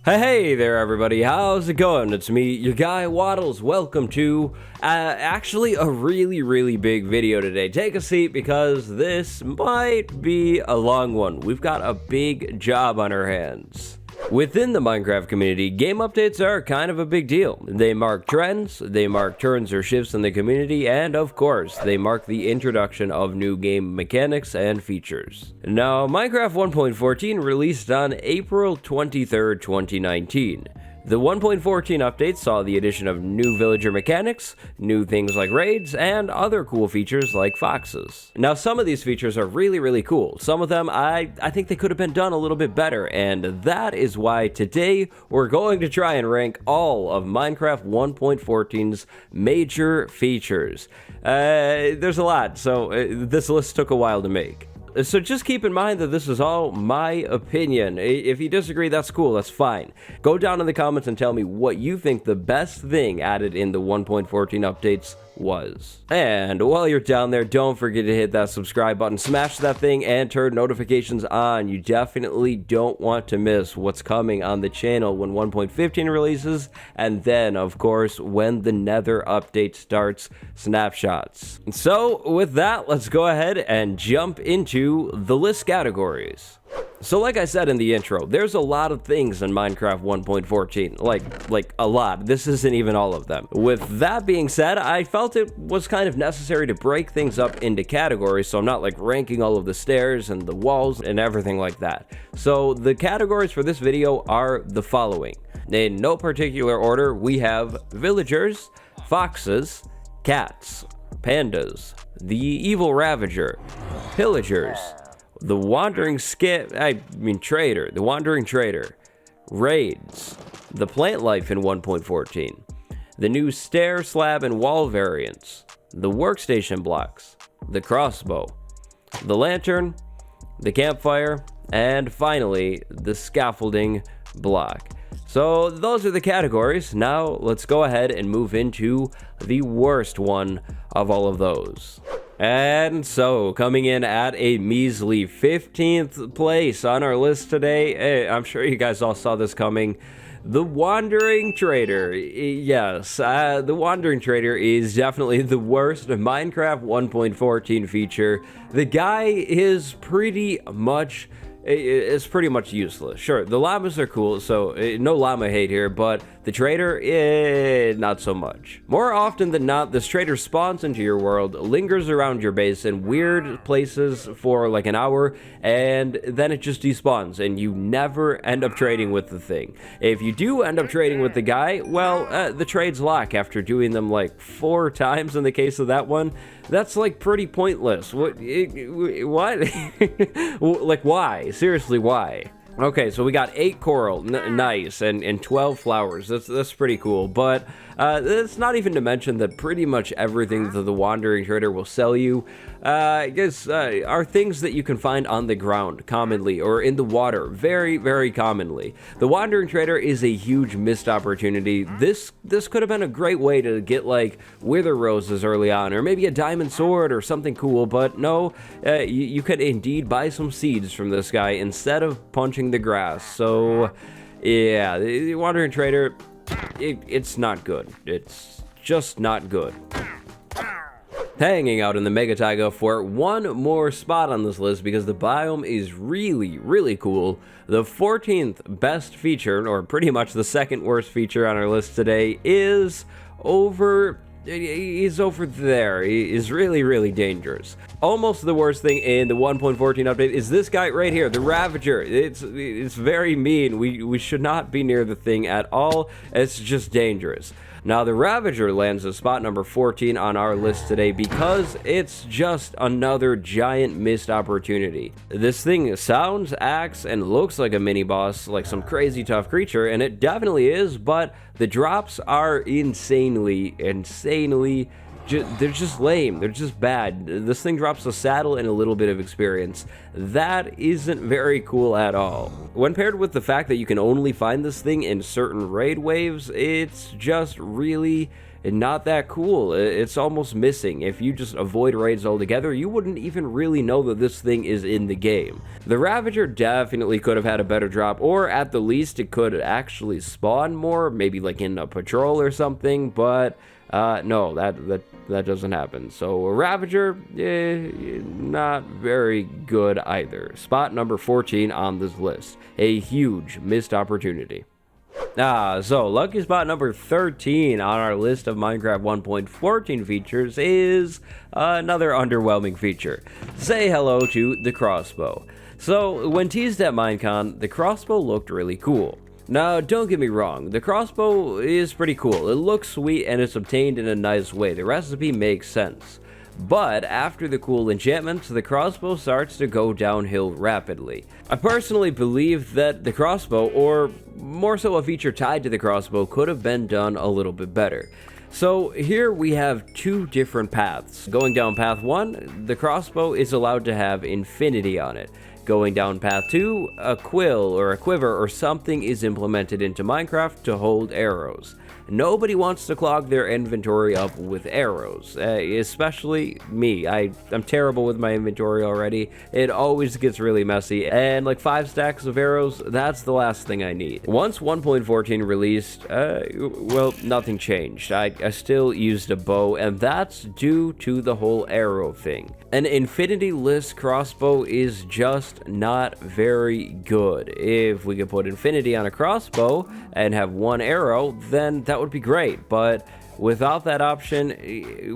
Hey there everybody, how's it going? It's me, your guy Waddles. Welcome to actually a really big video today. Take a seat because this might be a long one. We've got a big job on our hands. Within the Minecraft community, game updates are kind of a big deal. They mark trends, they mark turns or shifts in the community, and of course, they mark the introduction of new game mechanics and features. Now, Minecraft 1.14 released on April 23rd, 2019. The 1.14 update saw the addition of new villager mechanics, new things like raids, and other cool features like foxes. Now, some of these features are really cool. Some of them, I think they could have been done a little bit better, and that is why today we're going to try and rank all of Minecraft 1.14's major features. There's a lot, so this list took a while to make. So just keep in mind that this is all my opinion. If you disagree, that's cool, that's fine. Go down in the comments and tell me what you think the best thing added in the 1.14 updates was. And while you're down there, don't forget to hit that subscribe button, smash that thing, and turn notifications on. You definitely don't want to miss what's coming on the channel when 1.15 releases, and then, of course, when the Nether update starts, snapshots. So, with that, let's go ahead and jump into the list categories. So like I said in the intro, there's a lot of things in Minecraft 1.14, like a lot. This isn't even all of them. With that being said, I felt it was kind of necessary to break things up into categories, so I'm not like ranking all of the stairs and the walls and everything like that. So the categories for this video are the following. In no particular order, we have villagers, foxes, cats, pandas, the evil Ravager, pillagers, the wandering trader, raids, the plant life in 1.14, the new stair, slab, and wall variants, the workstation blocks, the crossbow, the lantern, the campfire, and finally, the scaffolding block. So those are the categories. Now let's go ahead and move into the worst one of all of those. And so, coming in at a measly 15th place on our list today, I'm sure you guys all saw this coming, the Wandering Trader. Yes, the Wandering Trader is definitely the worst Minecraft 1.14 feature. The guy is pretty much useless. Sure, the llamas are cool, so no llama hate here, but the trader, not so much. More often than not, this trader spawns into your world, lingers around your base in weird places for like an hour, and then it just despawns, and you never end up trading with the thing. If you do end up trading with the guy, well, the trades lock after doing them like 4 times in the case of that one. That's like pretty pointless. What? Like, why? Seriously, why? Okay, so we got 8 coral, nice, and 12 flowers. That's pretty cool, but that's not even to mention that pretty much everything that the Wandering Trader will sell you, I guess, are things that you can find on the ground commonly, or in the water very commonly. The Wandering Trader is a huge missed opportunity. This could have been a great way to get like wither roses early on, or maybe a diamond sword or something cool, but no, you could indeed buy some seeds from this guy instead of punching the grass. So yeah, the Wandering Trader, it's not good. It's just not good. Hanging out in the Mega Taiga for one more spot on this list because the biome is really cool. The 14th best feature, or pretty much the second worst feature on our list today, is over there. He is really dangerous. Almost the worst thing in the 1.14 update is this guy right here, the Ravager. It's very mean. We should not be near the thing at all. It's just dangerous. Now, the Ravager lands at spot number 14 on our list today because it's just another giant missed opportunity. This thing sounds, acts, and looks like a mini-boss, like some crazy tough creature, and it definitely is, but the drops are insanely, they're just lame. They're just bad. This thing drops a saddle and a little bit of experience. That isn't very cool at all. When paired with the fact that you can only find this thing in certain raid waves, it's just really not that cool. It's almost missing. If you just avoid raids altogether, you wouldn't even really know that this thing is in the game. The Ravager definitely could have had a better drop, or at the least it could actually spawn more, maybe like in a patrol or something, but no, that doesn't happen. So a Ravager, not very good either. Spot number 14 on this list. A huge missed opportunity. So lucky spot number 13 on our list of Minecraft 1.14 features is another underwhelming feature. Say hello to the Crossbow. So when teased at Minecon, the Crossbow looked really cool. Now, don't get me wrong, the Crossbow is pretty cool. It looks sweet and it's obtained in a nice way. The recipe makes sense. But after the cool enchantments, the Crossbow starts to go downhill rapidly. I personally believe that the Crossbow, or more so a feature tied to the Crossbow, could have been done a little bit better. So here we have two different paths. Going down path 1, the Crossbow is allowed to have infinity on it. Going down path 2, a quill or a quiver or something is implemented into Minecraft to hold arrows. Nobody wants to clog their inventory up with arrows, especially me. I'm terrible with my inventory already. It always gets really messy, and like 5 stacks of arrows, that's the last thing I need. Once 1.14 released, well, nothing changed. I still used a bow, and that's due to the whole arrow thing. An infinity-less crossbow is just not very good. If we could put infinity on a crossbow and have 1 arrow, then that would be great, but without that option,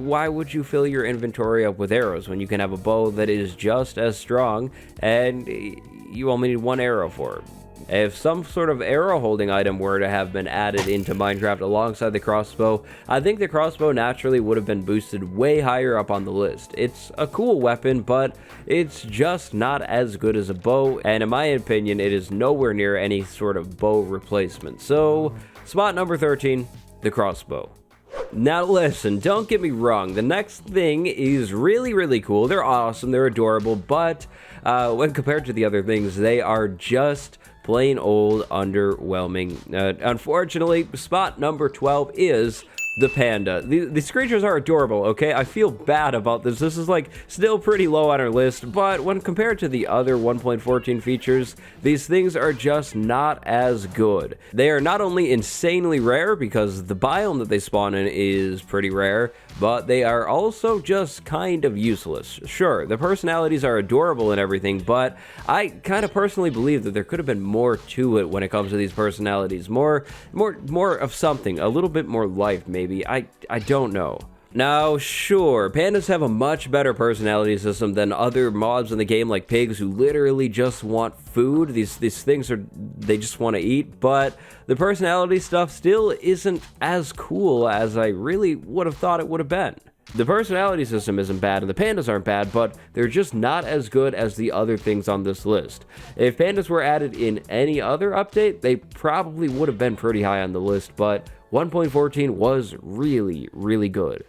why would you fill your inventory up with arrows when you can have a bow that is just as strong and you only need 1 arrow for it? If some sort of arrow holding item were to have been added into Minecraft alongside the crossbow, I think the crossbow naturally would have been boosted way higher up on the list. It's a cool weapon, but it's just not as good as a bow, and in my opinion, it is nowhere near any sort of bow replacement. So, spot number 13, the crossbow. Now listen, don't get me wrong, the next thing is really cool. They're awesome, they're adorable, but when compared to the other things, they are just plain old underwhelming. Unfortunately, spot number 12 is the Panda. These creatures are adorable, okay? I feel bad about this. This is like still pretty low on our list, but when compared to the other 1.14 features, these things are just not as good. They are not only insanely rare because the biome that they spawn in is pretty rare, but they are also just kind of useless. Sure, the personalities are adorable and everything, but I kind of personally believe that there could have been more to it when it comes to these personalities. More of something, a little bit more life, maybe. I don't know. Now, sure, pandas have a much better personality system than other mobs in the game, like pigs who literally just want food. These things they just want to eat, but the personality stuff still isn't as cool as I really would have thought it would have been. The personality system isn't bad, and the pandas aren't bad, but they're just not as good as the other things on this list. If pandas were added in any other update, they probably would have been pretty high on the list, but 1.14 was really good.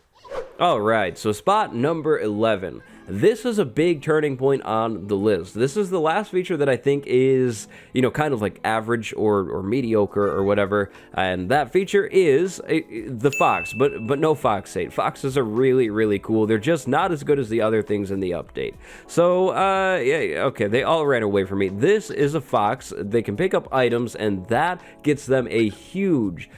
Alright, so spot number 11. This is a big turning point on the list. This is the last feature that I think is, kind of like average or mediocre or whatever, and that feature is the fox, but no foxate. Foxes are really cool. They're just not as good as the other things in the update. So, yeah, okay, they all ran away from me. This is a fox. They can pick up items, and that gets them a huge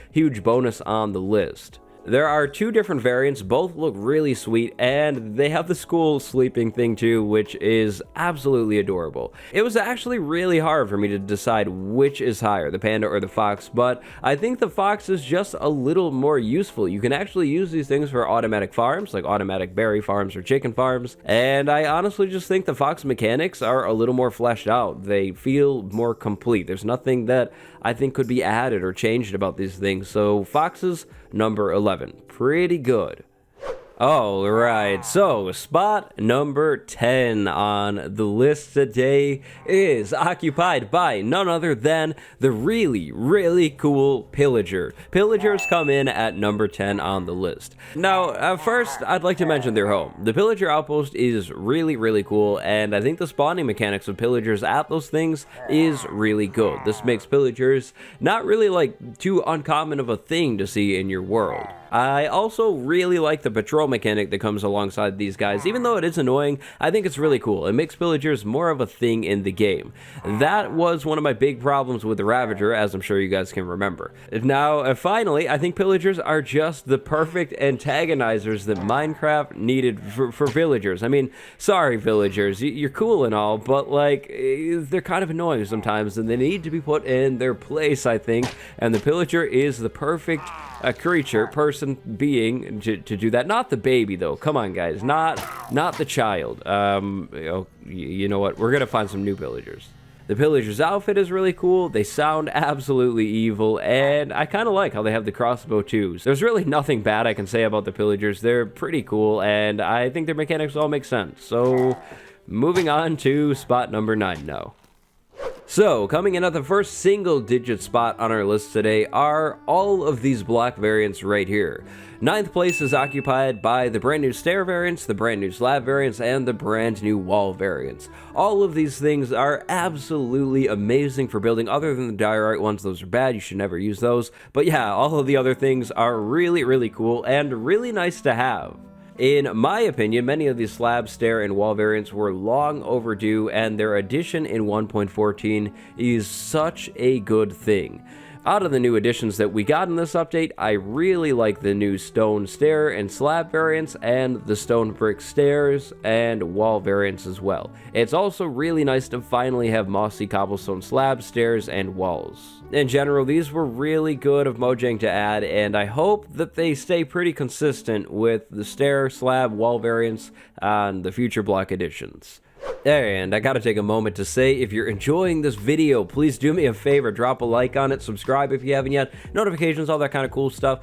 bonus on the list. There are 2 different variants, both look really sweet, and they have the school sleeping thing too, which is absolutely adorable. It was actually really hard for me to decide which is higher, the panda or the fox, but I think the fox is just a little more useful. You can actually use these things for automatic farms, like automatic berry farms or chicken farms, and I honestly just think the fox mechanics are a little more fleshed out. They feel more complete. There's nothing that I think could be added or changed about these things, so foxes, number 11. Pretty good. Alright, so spot number 10 on the list today is occupied by none other than the really cool Pillager. Pillagers come in at number 10 on the list. Now, first, I'd like to mention their home. The Pillager Outpost is really cool, and I think the spawning mechanics of Pillagers at those things is really good. This makes Pillagers not really like too uncommon of a thing to see in your world. I also really like the patrol mechanic that comes alongside these guys. Even though it is annoying, I think it's really cool. It makes villagers more of a thing in the game. That was one of my big problems with the Ravager, as I'm sure you guys can remember. Now, finally, I think pillagers are just the perfect antagonizers that Minecraft needed for villagers. I mean, sorry villagers, you're cool and all, but like, they're kind of annoying sometimes, and they need to be put in their place, I think, and the pillager is the perfect person, being to do that. Not the baby though, come on guys, not the child. You know what, we're gonna find some new pillagers. The pillager's outfit is really cool, they sound absolutely evil, and I kind of like how they have the crossbow too. There's really nothing bad I can say about the pillagers, they're pretty cool, and I think their mechanics all make sense. So, moving on to spot number 9 now. So, coming in at the first single-digit spot on our list today are all of these block variants right here. 9th place is occupied by the brand new Stair Variants, the brand new Slab Variants, and the brand new Wall Variants. All of these things are absolutely amazing for building, other than the diorite ones. Those are bad, you should never use those. But yeah, all of the other things are really, really cool and really nice to have. In my opinion, many of these slab, stair, and wall variants were long overdue, and their addition in 1.14 is such a good thing. Out of the new additions that we got in this update, I really like the new stone stair and slab variants, and the stone brick stairs and wall variants as well. It's also really nice to finally have mossy cobblestone slabs, stairs, and walls. In general, these were really good of Mojang to add, and I hope that they stay pretty consistent with the stair, slab, wall variants on the future block editions. And I gotta take a moment to say, if you're enjoying this video, please do me a favor, drop a like on it, subscribe if you haven't yet, notifications, all that kind of cool stuff.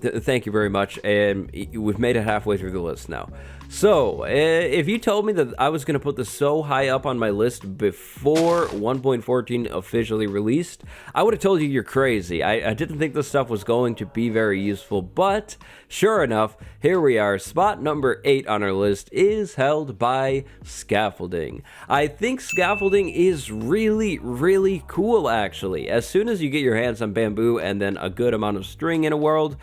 Thank you very much, and we've made it halfway through the list now. So, if you told me that I was going to put this so high up on my list before 1.14 officially released, I would have told you you're crazy. I didn't think this stuff was going to be very useful, but sure enough, here we are. Spot number 8 on our list is held by Scaffolding. I think Scaffolding is really, really cool, actually. As soon as you get your hands on bamboo and then a good amount of string in a world,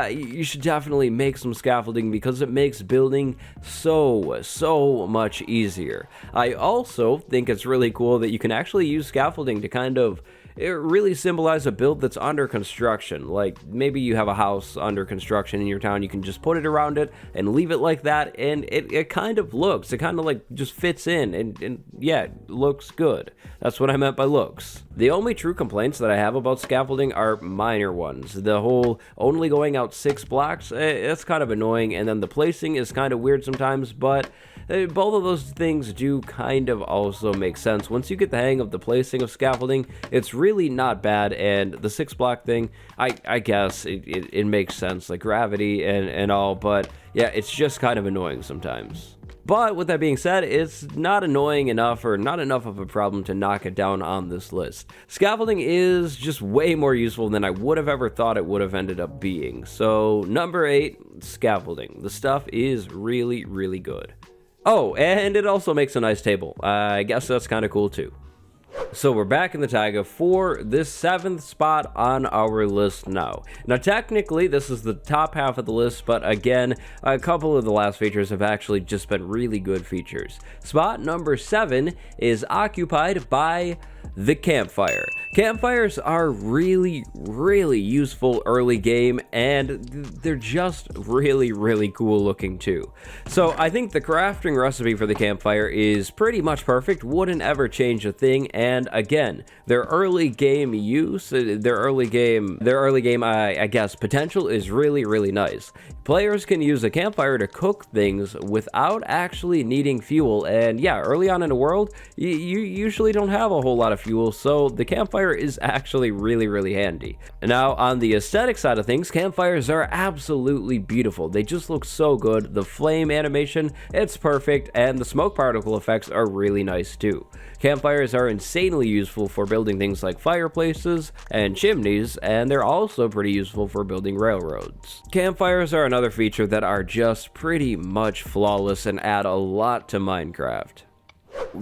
you should definitely make some scaffolding, because it makes building so much easier. I also think it's really cool that you can actually use scaffolding to kind of really symbolize a build that's under construction. Like, maybe you have a house under construction in your town, you can just put it around it and leave it like that, and it kind of looks, it kind of like just fits in, and yeah, it looks good. That's what I meant by looks. The only true complaints that I have about scaffolding are minor ones. The whole only going out 6 blocks, that's kind of annoying, and then the placing is kind of weird sometimes, but both of those things do kind of also make sense. Once you get the hang of the placing of scaffolding, it's really not bad, and the 6 block thing, I guess it makes sense, like gravity and all, but yeah, it's just kind of annoying sometimes. But with that being said, it's not annoying enough, or not enough of a problem to knock it down on this list. Scaffolding is just way more useful than I would have ever thought it would have ended up being. So number 8, scaffolding. The stuff is really, really good. Oh, and it also makes a nice table. I guess that's kind of cool too. So we're back in the taiga for this 7th spot on our list now. Now technically this is the top half of the list, but again, a couple of the last features have actually just been really good features. Spot number 7 is occupied by the campfire. Campfires are really, really useful early game, and they're just really, really cool looking too. So I think the crafting recipe for the campfire is pretty much perfect, wouldn't ever change a thing, and again, their early game use, their early game, I guess, potential is really, really nice. Players can use a campfire to cook things without actually needing fuel, and yeah, early on in the world, you usually don't have a whole lot of fuel, so the campfire is actually really, really handy. Now, on the aesthetic side of things, campfires are absolutely beautiful. They just look so good. The flame animation, it's perfect, and the smoke particle effects are really nice too. Campfires are insanely useful for building things like fireplaces and chimneys, and they're also pretty useful for building railroads. Campfires are another feature that are just pretty much flawless and add a lot to Minecraft.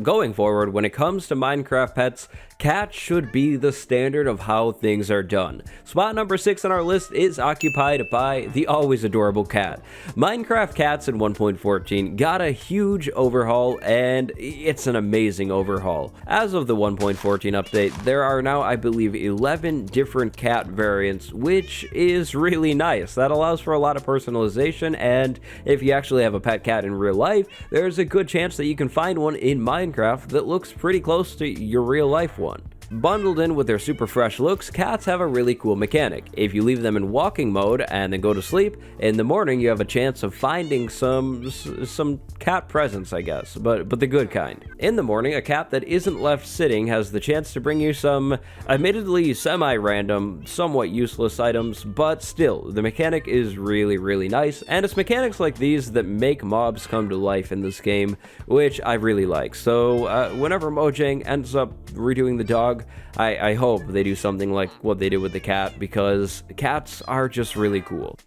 going forward, when it comes to Minecraft pets, cats should be the standard of how things are done. Spot number 6 on our list is occupied by the always adorable cat. Minecraft cats in 1.14 got a huge overhaul, and it's an amazing overhaul. As of the 1.14 update, there are now, I believe, 11 different cat variants, which is really nice. That allows for a lot of personalization, and if you actually have a pet cat in real life, there's a good chance that you can find one in Minecraft that looks pretty close to your real life one. Bundled in with their super fresh looks, cats have a really cool mechanic. If you leave them in walking mode and then go to sleep, in the morning you have a chance of finding some cat presents, I guess, but the good kind. In the morning, a cat that isn't left sitting has the chance to bring you some admittedly semi-random, somewhat useless items, but still, the mechanic is really nice, and it's mechanics like these that make mobs come to life in this game, which I really like. So whenever Mojang ends up redoing the dog, I hope they do something like what they did with the cat, because cats are just really cool.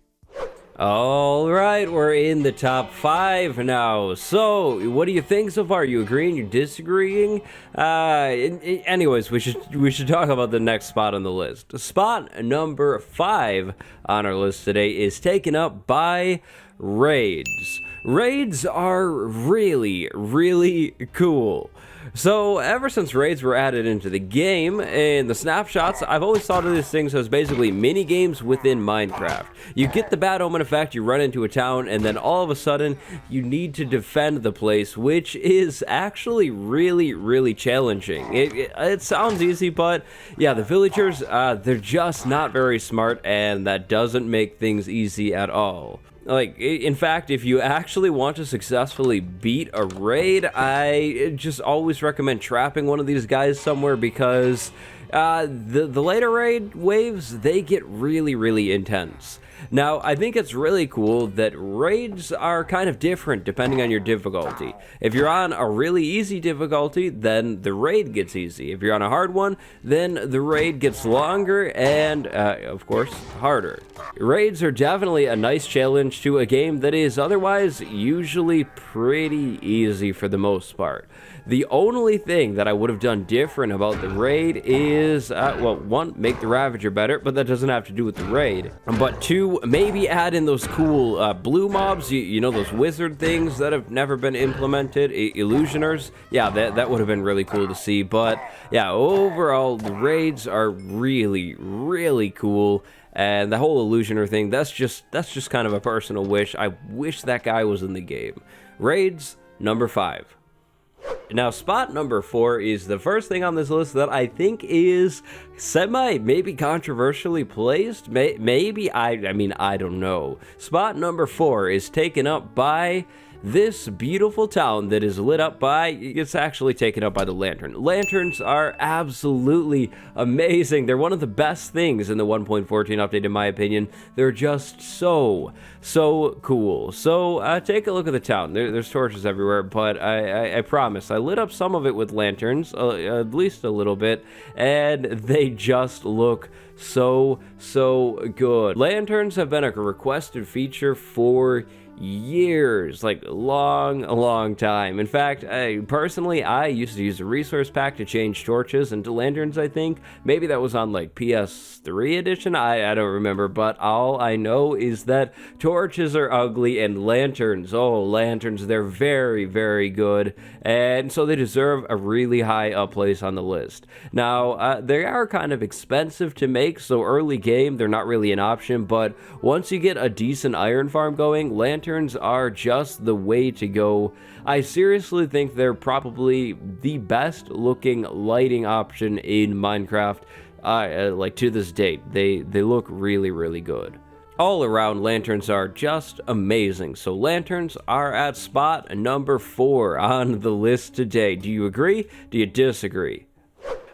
Alright, we're in the top 5 now. So, what do you think so far? You agreeing? You disagreeing? Anyways, we should talk about the next spot on the list. Spot number 5 on our list today is taken up by raids. Raids are really cool. So, ever since raids were added into the game, in the snapshots, I've always thought of these things as basically mini-games within Minecraft. You get the bad omen effect, you run into a town, and then all of a sudden, you need to defend the place, which is actually really challenging. It sounds easy, but yeah, the villagers, they're just not very smart, and that doesn't make things easy at all. Like, in fact, if you actually want to successfully beat a raid, I just always recommend trapping one of these guys somewhere, because the later raid waves, they get really intense. Now, I think it's really cool that raids are kind of different depending on your difficulty. If you're on a really easy difficulty, then the raid gets easy. If you're on a hard one, then the raid gets longer and, of course, harder. Raids are definitely a nice challenge to a game that is otherwise usually pretty easy for the most part. The only thing that I would have done different about the raid is, well, 1, make the Ravager better, but that doesn't have to do with the raid. But 2, maybe add in those cool blue mobs, you know, those wizard things that have never been implemented, illusioners. Yeah, that would have been really cool to see. But yeah, overall, the raids are really cool. And the whole illusioner thing, that's just kind of a personal wish. I wish that guy was in the game. Raids, number 5. Now, spot number 4 is the first thing on this list that I think is maybe controversially placed. Maybe, I mean, I don't know. Spot number 4 is taken up by this beautiful town that is lit up by, it's actually taken up by the lantern. Lanterns are absolutely amazing. They're one of the best things in the 1.14 update, in my opinion. They're just so cool. So take a look at the town. There's torches everywhere, but I promise I lit up some of it with lanterns, at least a little bit, and they just look so good. Lanterns have been a requested feature for years, like a long time. In fact, personally, I used to use a resource pack to change torches into lanterns. I think maybe that was on like PS3 edition. I don't remember, but all I know is that torches are ugly and lanterns, they're very good, and so they deserve a really high up place on the list. Now, they are kind of expensive to make, so early game they're not really an option, but once you get a decent iron farm going, lanterns are just the way to go. I seriously think they're probably the best looking lighting option in Minecraft, like to this date. They look really good. All around, lanterns are just amazing. So lanterns are at spot number 4 on the list today. Do you agree? Do you disagree?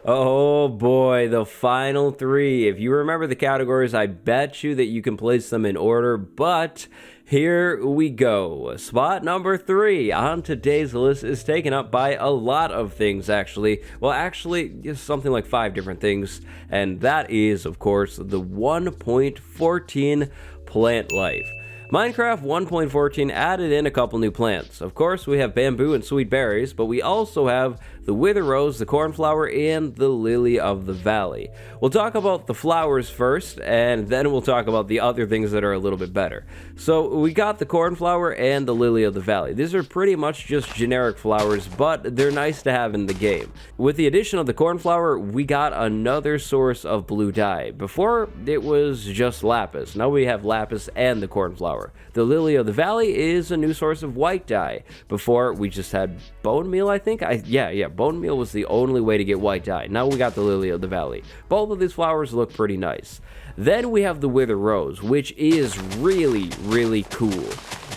Oh boy, the final 3. If you remember the categories, I bet you that you can place them in order, but here we go. Spot number 3 on today's list is taken up by a lot of things, actually. Well, actually, just something like 5 different things, and that is, of course, the 1.14 plant life. Minecraft 1.14 added in a couple new plants. Of course, we have bamboo and sweet berries, but we also have the wither rose, the cornflower, and the lily of the valley. We'll talk about the flowers first, and then we'll talk about the other things that are a little bit better. So we got the cornflower and the lily of the valley. These are pretty much just generic flowers, but they're nice to have in the game. With the addition of the cornflower, we got another source of blue dye. Before, it was just lapis. Now we have lapis and the cornflower. The lily of the valley is a new source of white dye. Before, we just had bone meal, I think? Yeah, bone meal was the only way to get white dye. Now we got the lily of the valley. Both of these flowers look pretty nice. Then we have the wither rose, which is really, really cool.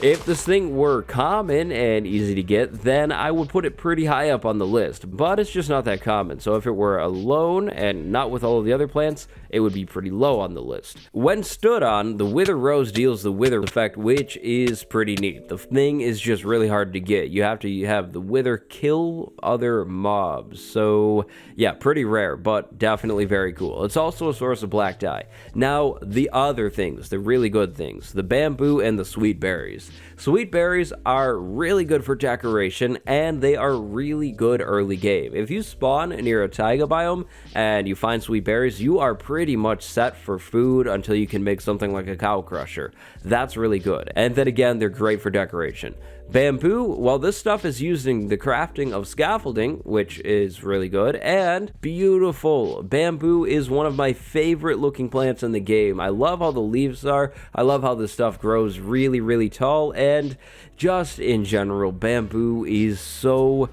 If this thing were common and easy to get, then I would put it pretty high up on the list, but it's just not that common. So if it were alone and not with all of the other plants, it would be pretty low on the list. When stood on, the wither rose deals the wither effect, which is pretty neat. The thing is just really hard to get. You have to have the wither kill other mobs. So yeah, pretty rare, but definitely very cool. It's also a source of black dye. Now, the other things, the really good things, the bamboo and the sweet berries. Sweet berries are really good for decoration, and they are really good early game. If you spawn near a taiga biome and you find sweet berries, you are pretty much set for food until you can make something like a cow crusher. That's really good. And then again, they're great for decoration. Bamboo, well, this stuff is used in the crafting of scaffolding, which is really good, and beautiful. Bamboo is one of my favorite looking plants in the game. I love how the leaves are. I love how this stuff grows really, really tall, and just in general, bamboo is so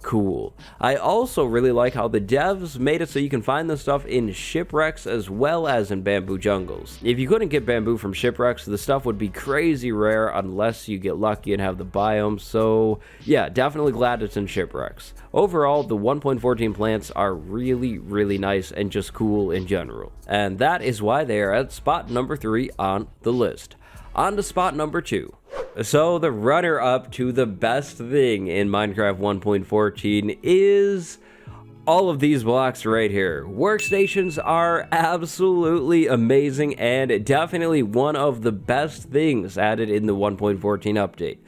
cool. I also really like how the devs made it so you can find this stuff in shipwrecks as well as in bamboo jungles. If you couldn't get bamboo from shipwrecks, the stuff would be crazy rare unless you get lucky and have the biome. So yeah, definitely glad it's in shipwrecks. Overall, the 1.14 plants are really, really nice and just cool in general. And that is why they are at spot number 3 on the list. On to spot number 2. So the runner-up to the best thing in Minecraft 1.14 is all of these blocks right here. Workstations are absolutely amazing and definitely one of the best things added in the 1.14 update.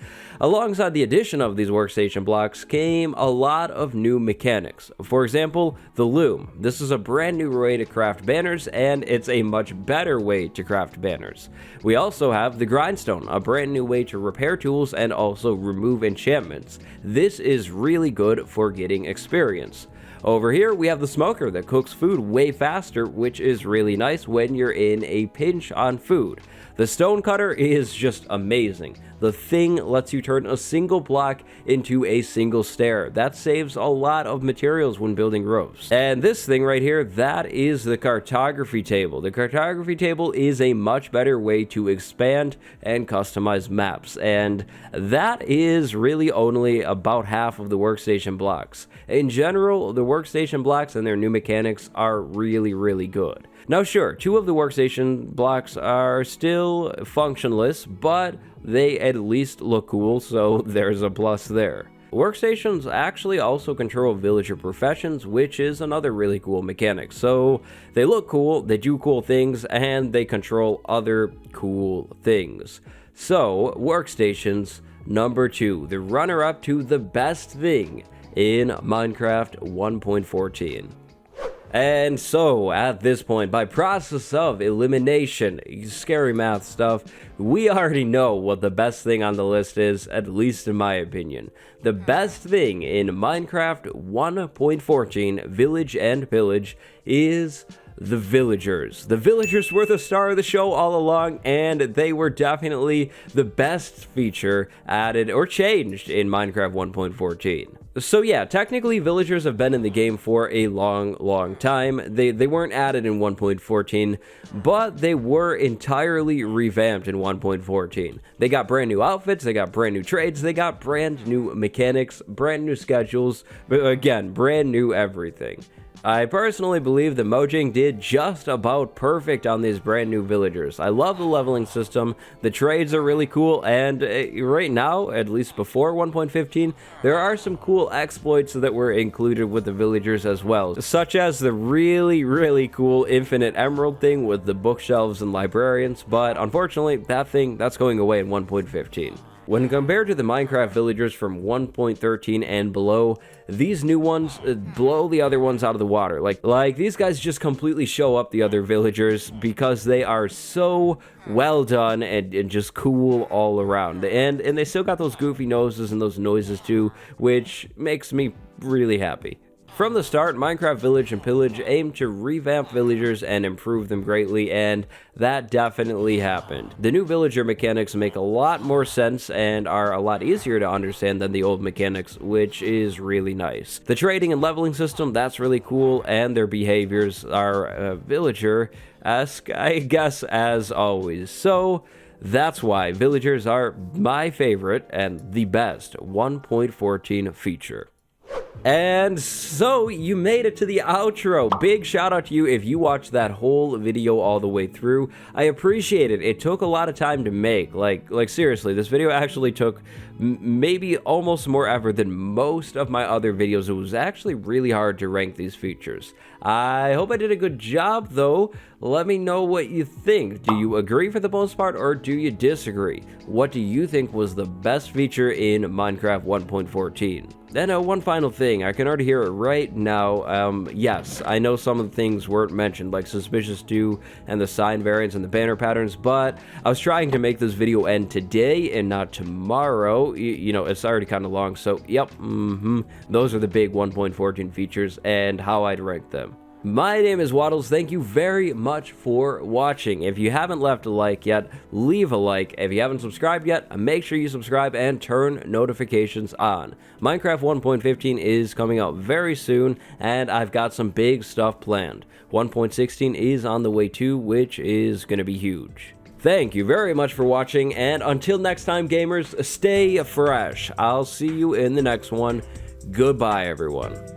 Alongside the addition of these workstation blocks came a lot of new mechanics. For example, the loom. This is a brand new way to craft banners, and it's a much better way to craft banners. We also have the grindstone, a brand new way to repair tools and also remove enchantments. This is really good for getting experience. Over here, we have the smoker that cooks food way faster, which is really nice when you're in a pinch on food. The stone cutter is just amazing. The thing lets you turn a single block into a single stair. That saves a lot of materials when building roofs. And this thing right here, that is the cartography table. The cartography table is a much better way to expand and customize maps. And that is really only about half of the workstation blocks. In general, the workstation blocks and their new mechanics are really, really good. Now sure, 2 of the workstation blocks are still functionless, but they at least look cool, so there's a plus there. Workstations actually also control villager professions, which is another really cool mechanic. So they look cool, they do cool things, and they control other cool things. So workstations number 2, the runner-up to the best thing in Minecraft 1.14. And so, at this point, by process of elimination, scary math stuff, we already know what the best thing on the list is, at least in my opinion. The best thing in Minecraft 1.14 Village and Pillage is the villagers. The villagers were the star of the show all along, and they were definitely the best feature added or changed in Minecraft 1.14. So yeah, technically villagers have been in the game for a long time. They weren't added in 1.14, but they were entirely revamped in 1.14. They got brand new outfits, they got brand new trades, they got brand new mechanics, brand new schedules, but again, brand new everything. I personally believe that Mojang did just about perfect on these brand new villagers. I love the leveling system, the trades are really cool, and right now, at least before 1.15, there are some cool exploits that were included with the villagers as well, such as the really cool infinite emerald thing with the bookshelves and librarians, but unfortunately, that's going away in 1.15. When compared to the Minecraft villagers from 1.13 and below, these new ones blow the other ones out of the water. Like these guys just completely show up the other villagers because they are so well done and just cool all around. And they still got those goofy noses and those noises too, which makes me really happy. From the start, Minecraft Village and Pillage aimed to revamp villagers and improve them greatly, and that definitely happened. The new villager mechanics make a lot more sense and are a lot easier to understand than the old mechanics, which is really nice. The trading and leveling system, that's really cool, and their behaviors are villager-esque, I guess, as always. So that's why villagers are my favorite and the best 1.14 feature. And so you made it to the outro. Big shout out to you if you watched that whole video all the way through. I appreciate it. It took a lot of time to make. Like seriously, this video actually took maybe almost more effort than most of my other videos. It was actually really hard to rank these features. I hope I did a good job though. Let me know what you think. Do you agree for the most part or do you disagree? What do you think was the best feature in Minecraft 1.14? Then one final thing, I can already hear it right now. Yes, I know some of the things weren't mentioned, like Suspicious 2 and the sign variants and the banner patterns, but I was trying to make this video end today and not tomorrow. You know, it's already kind of long, so yep, those are the big 1.14 features and how I'd rank them. My name is Waddles. Thank you very much for watching. If you haven't left a like yet, leave a like. If you haven't subscribed yet, make sure you subscribe and turn notifications on. Minecraft 1.15 is coming out very soon, and I've got some big stuff planned. 1.16 is on the way too, which is going to be huge. Thank you very much for watching, and until next time, gamers, stay fresh. I'll see you in the next one. Goodbye, everyone.